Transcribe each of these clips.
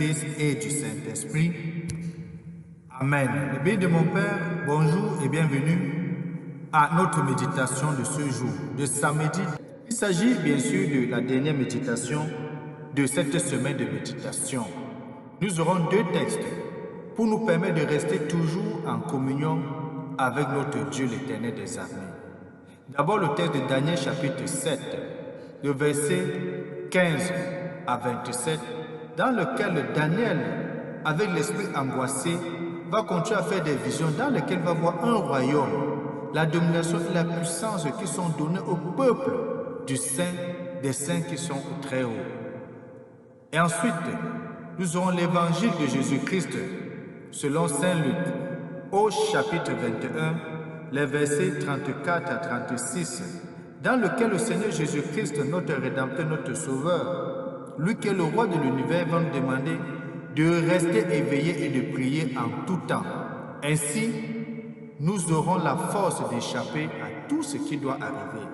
Jésus-Christ et du Saint-Esprit. Amen. Le béni de mon Père, bonjour et bienvenue à notre méditation de ce jour, de samedi. Il s'agit bien sûr de la dernière méditation de cette semaine de méditation. Nous aurons deux textes pour nous permettre de rester toujours en communion avec notre Dieu l'Éternel des armées. D'abord le texte de Daniel chapitre 7, le verset 15 à 27, dans lequel Daniel, avec l'esprit angoissé, va continuer à faire des visions dans lesquelles il va voir un royaume, la domination et la puissance qui sont données au peuple du Saint, des saints qui sont au Très-Haut. Et ensuite, nous aurons l'évangile de Jésus-Christ selon Saint Luc, au chapitre 21, les versets 34 à 36, dans lequel le Seigneur Jésus-Christ, notre Rédempteur, notre Sauveur, lui qui est le roi de l'univers, va nous demander de rester éveillés et de prier en tout temps. Ainsi, nous aurons la force d'échapper à tout ce qui doit arriver.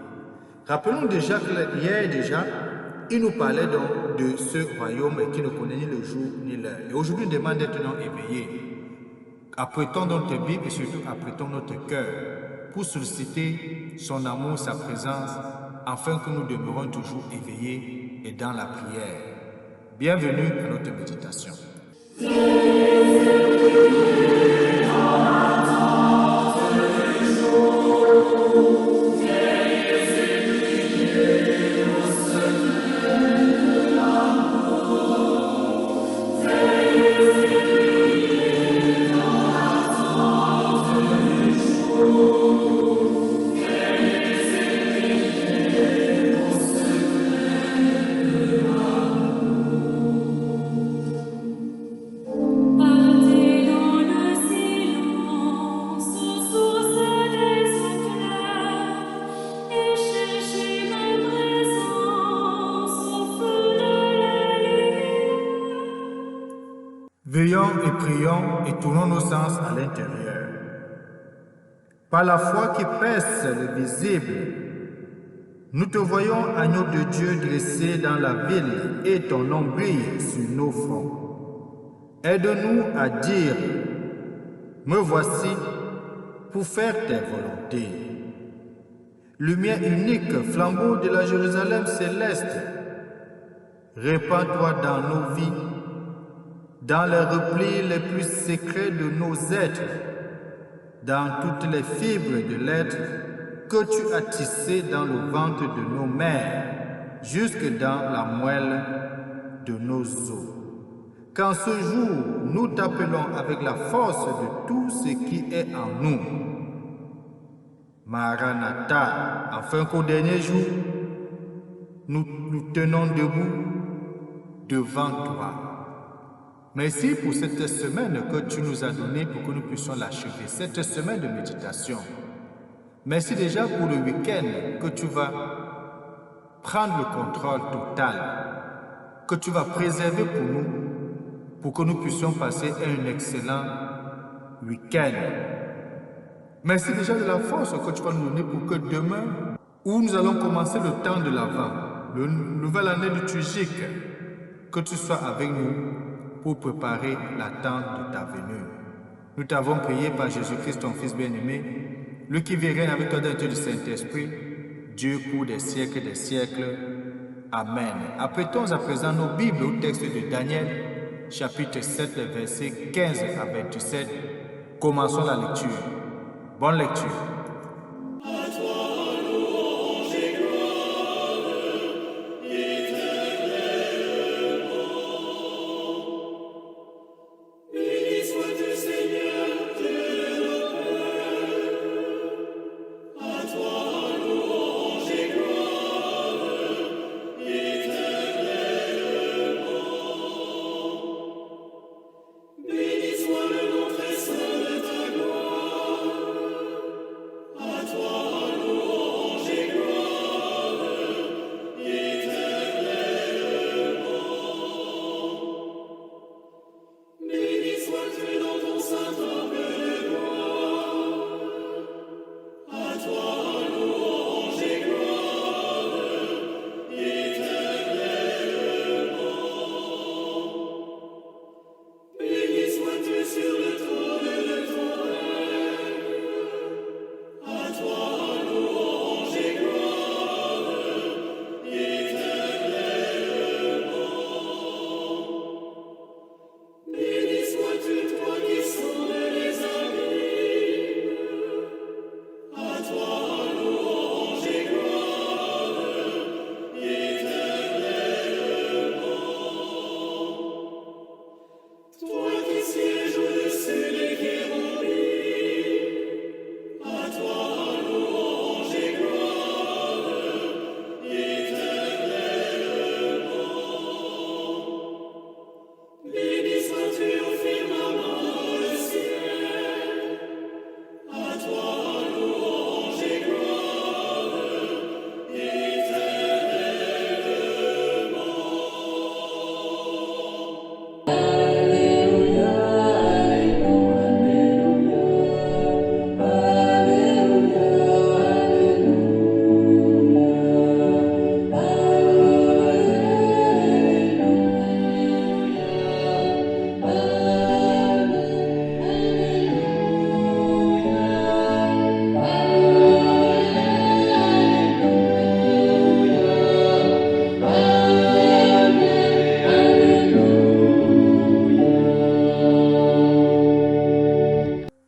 Rappelons déjà que hier déjà, il nous parlait donc de ce royaume qui ne connaît ni le jour ni l'heure. Et aujourd'hui, il demande d'être éveillés. Apprêtons notre Bible et surtout apprêtons notre cœur pour solliciter son amour, sa présence, afin que nous demeurons toujours éveillés et dans la prière. Bienvenue à notre méditation. Veillons et prions et tournons nos sens à l'intérieur. Par la foi qui perce le visible, nous te voyons, agneau de Dieu, dressé dans la ville et ton nom brille sur nos fronts. Aide-nous à dire, me voici pour faire tes volontés. Lumière unique, flambeau de la Jérusalem céleste, répands-toi dans nos vies, dans les replis les plus secrets de nos êtres, dans toutes les fibres de l'être que tu as tissé dans le ventre de nos mères, jusque dans la moelle de nos os. Qu'en ce jour, nous t'appelons avec la force de tout ce qui est en nous. Maranatha, afin qu'au dernier jour, nous nous tenons debout devant toi. Merci pour cette semaine que tu nous as donnée pour que nous puissions l'achever, cette semaine de méditation. Merci déjà pour le week-end que tu vas prendre le contrôle total, que tu vas préserver pour nous, pour que nous puissions passer un excellent week-end. Merci déjà de la force que tu vas nous donner pour que demain, où nous allons commencer le temps de l'Avent, le nouvelle année liturgique, que tu sois avec nous pour préparer l'attente de ta venue. Nous t'avons prié par Jésus-Christ, ton Fils bien-aimé, lui qui vit règne avec toi dans le Saint-Esprit, Dieu pour des siècles et des siècles. Amen. Apprêtons à présent nos Bibles au texte de Daniel, chapitre 7, versets 15 à 27. Commençons la lecture. Bonne lecture.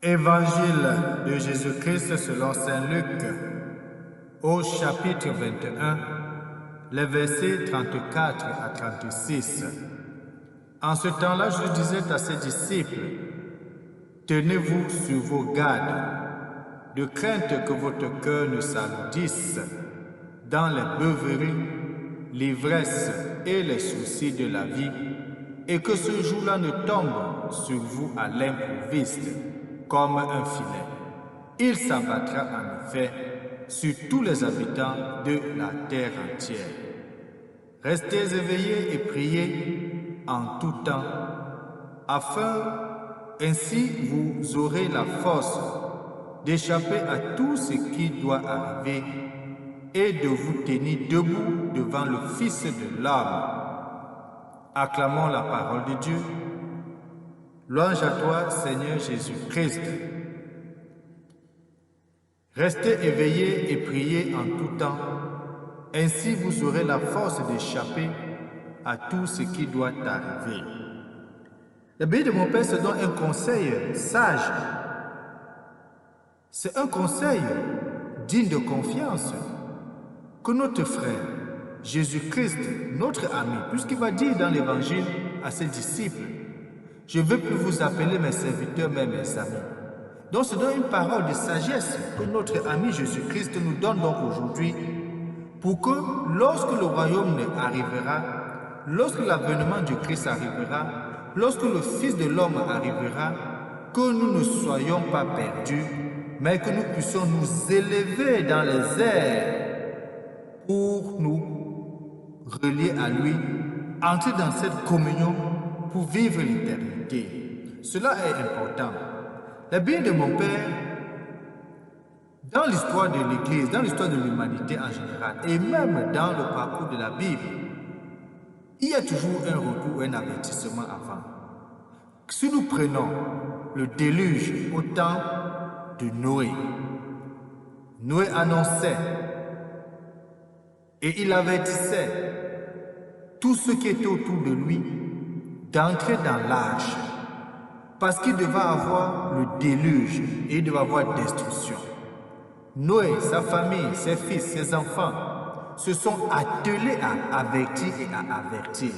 Évangile de Jésus-Christ selon Saint Luc, au chapitre 21, les versets 34 à 36. En ce temps-là, je disais à ses disciples, « Tenez-vous sur vos gardes, de crainte que votre cœur ne s'alourdisse dans les beuveries, l'ivresse et les soucis de la vie, et que ce jour-là ne tombe sur vous à l'improviste, comme un filet. Il s'abattra en effet sur tous les habitants de la terre entière. Restez éveillés et priez en tout temps, afin ainsi vous aurez la force d'échapper à tout ce qui doit arriver et de vous tenir debout devant le Fils de l'homme. Acclamons la parole de Dieu. Louange à toi, Seigneur Jésus-Christ. Restez éveillés et priez en tout temps. Ainsi vous aurez la force d'échapper à tout ce qui doit arriver. La Bible de mon Père se donne un conseil sage. C'est un conseil digne de confiance que notre frère Jésus-Christ, notre ami, puisqu'il va dire dans l'Évangile à ses disciples, « Je ne veux plus vous appeler mes serviteurs, mais mes amis. » Donc, c'est donc une parole de sagesse que notre ami Jésus-Christ nous donne donc aujourd'hui pour que lorsque le royaume arrivera, lorsque l'avènement du Christ arrivera, lorsque le Fils de l'homme arrivera, que nous ne soyons pas perdus, mais que nous puissions nous élever dans les airs pour nous relier à lui, entrer dans cette communion pour vivre l'éternité. Cela est important. La Bible de mon Père, dans l'histoire de l'Église, dans l'histoire de l'humanité en général, et même dans le parcours de la Bible, il y a toujours un retour, un avertissement avant. Si nous prenons le déluge au temps de Noé, Noé annonçait et il avertissait tous ceux qui étaient autour de lui d'entrer dans l'arche parce qu'il devait avoir le déluge et il devait avoir destruction. Noé, sa famille, ses fils, ses enfants se sont attelés à avertir et à avertir.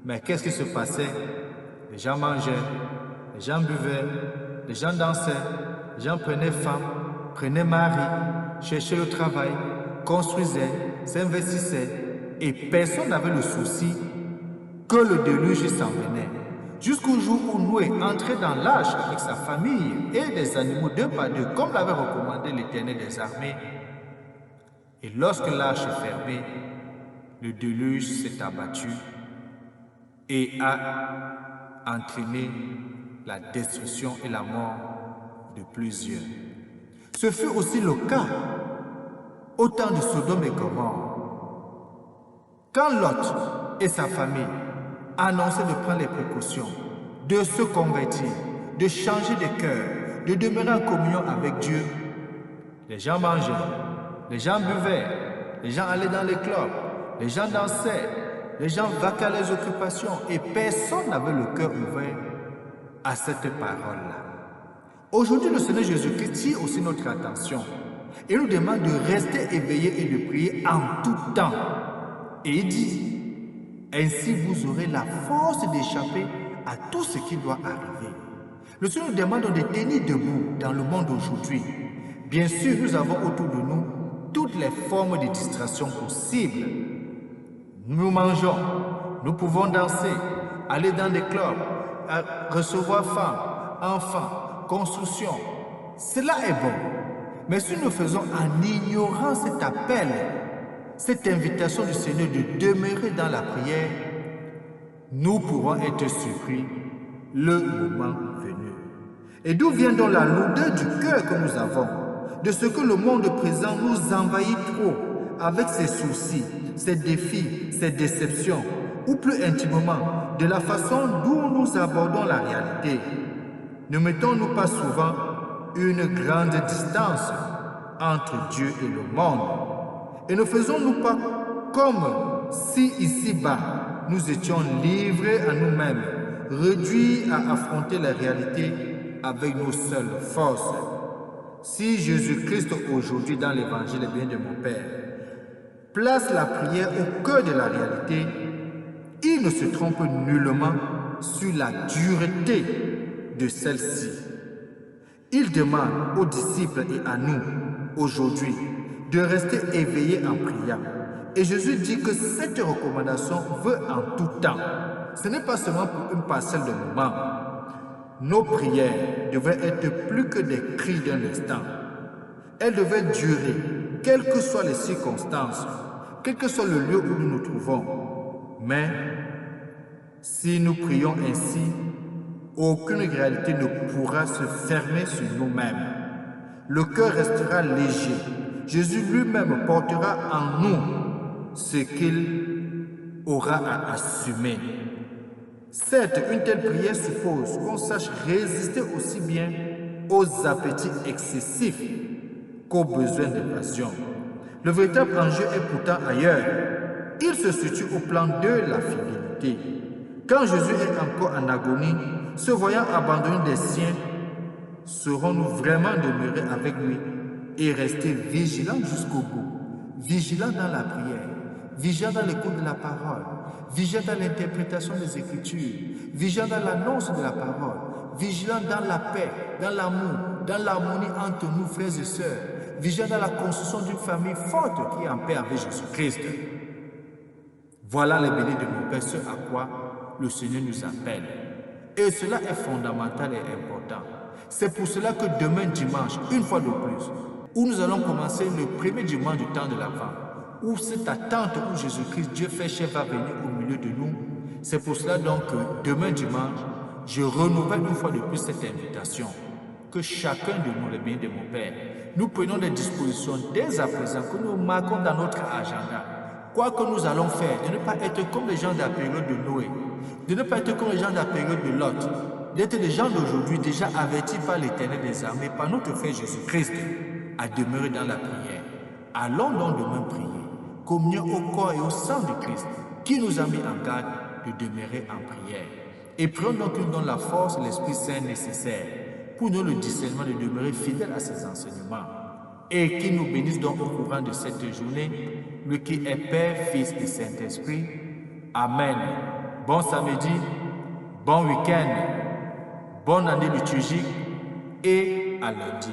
Mais qu'est-ce qui se passait? Les gens mangeaient, les gens buvaient, les gens dansaient, les gens prenaient femme, prenaient mari, cherchaient le travail, construisaient, s'investissaient et personne n'avait le souci que le déluge s'en venait. Jusqu'au jour où Noé entrait dans l'arche avec sa famille et les animaux deux par deux, comme l'avait recommandé l'Éternel des armées. Et lorsque l'arche est fermée, le déluge s'est abattu et a entraîné la destruction et la mort de plusieurs. Ce fut aussi le cas au temps de Sodome et Gomorrhe. Quand Lot et sa famille annonçaient de prendre les précautions, de se convertir, de changer de cœur, de demeurer en communion avec Dieu, les gens mangeaient, les gens buvaient, les gens allaient dans les clubs, les gens dansaient, les gens vaquaient à leurs occupations et personne n'avait le cœur ouvert à cette parole-là. Aujourd'hui, le Seigneur Jésus-Christ tire aussi notre attention et nous demande de rester éveillés et de prier en tout temps. Et il dit, ainsi vous aurez la force d'échapper à tout ce qui doit arriver. Le Seigneur nous demande de tenir debout dans le monde d'aujourd'hui. Bien sûr, nous avons autour de nous toutes les formes de distraction possibles. Nous mangeons, nous pouvons danser, aller dans des clubs, recevoir femmes, enfants, construction. Cela est bon. Mais si nous faisons en ignorant cet appel, cette invitation du Seigneur de demeurer dans la prière, nous pourrons être surpris le moment venu. Et d'où vient donc la lourdeur du cœur que nous avons, de ce que le monde présent nous envahit trop avec ses soucis, ses défis, ses déceptions, ou plus intimement, de la façon dont nous abordons la réalité. Ne mettons-nous pas souvent une grande distance entre Dieu et le monde? Et ne faisons-nous pas comme si ici-bas, nous étions livrés à nous-mêmes, réduits à affronter la réalité avec nos seules forces? Si Jésus-Christ aujourd'hui dans l'évangile bien de mon Père place la prière au cœur de la réalité, il ne se trompe nullement sur la dureté de celle-ci. Il demande aux disciples et à nous aujourd'hui de rester éveillés en priant. Et Jésus dit que cette recommandation veut en tout temps. Ce n'est pas seulement pour une parcelle de moment. Nos prières devraient être plus que des cris d'un instant. Elles devraient durer, quelles que soient les circonstances, quel que soit le lieu où nous nous trouvons. Mais si nous prions ainsi, aucune réalité ne pourra se fermer sur nous-mêmes. Le cœur restera léger. Jésus lui-même portera en nous ce qu'il aura à assumer. Certes, une telle prière suppose qu'on sache résister aussi bien aux appétits excessifs qu'aux besoins d'évasion. Le véritable enjeu est pourtant ailleurs. Il se situe au plan de la fidélité. Quand Jésus est encore en agonie, se voyant abandonner des siens, serons-nous vraiment demeurés avec lui et rester vigilants jusqu'au bout, vigilants dans la prière, vigilants dans l'écoute de la parole, vigilants dans l'interprétation des Écritures, vigilants dans l'annonce de la parole, vigilants dans la paix, dans l'amour, dans l'harmonie entre nous, frères et sœurs, vigilants dans la construction d'une famille forte qui est en paix avec Jésus-Christ. Voilà les bénis de mon Père, ce à quoi le Seigneur nous appelle. Et cela est fondamental et important. C'est pour cela que demain dimanche, une fois de plus, où nous allons commencer le premier dimanche du temps de l'Avent, où cette attente où Jésus-Christ, Dieu fait chef, va venir au milieu de nous. C'est pour cela donc que demain dimanche, je renouvelle une fois de plus cette invitation. Que chacun de nous, les bénis de mon Père, nous prenons des dispositions dès à présent, que nous marquons dans notre agenda. Quoi que nous allons faire, de ne pas être comme les gens de la période de Noé, de ne pas être comme les gens de la période de Lot, d'être des gens d'aujourd'hui déjà avertis par l'Éternel des armées, par notre frère Jésus-Christ, à demeurer dans la prière. Allons donc demain prier, communion au corps et au sang de Christ, qui nous a mis en garde de demeurer en prière. Et prenons donc dans la force et l'Esprit Saint nécessaire pour nous le discernement de demeurer fidèles à ses enseignements. Et qui nous bénisse donc au courant de cette journée, lui qui est Père, Fils et Saint-Esprit. Amen. Bon samedi, bon week-end, bonne année liturgique et à lundi.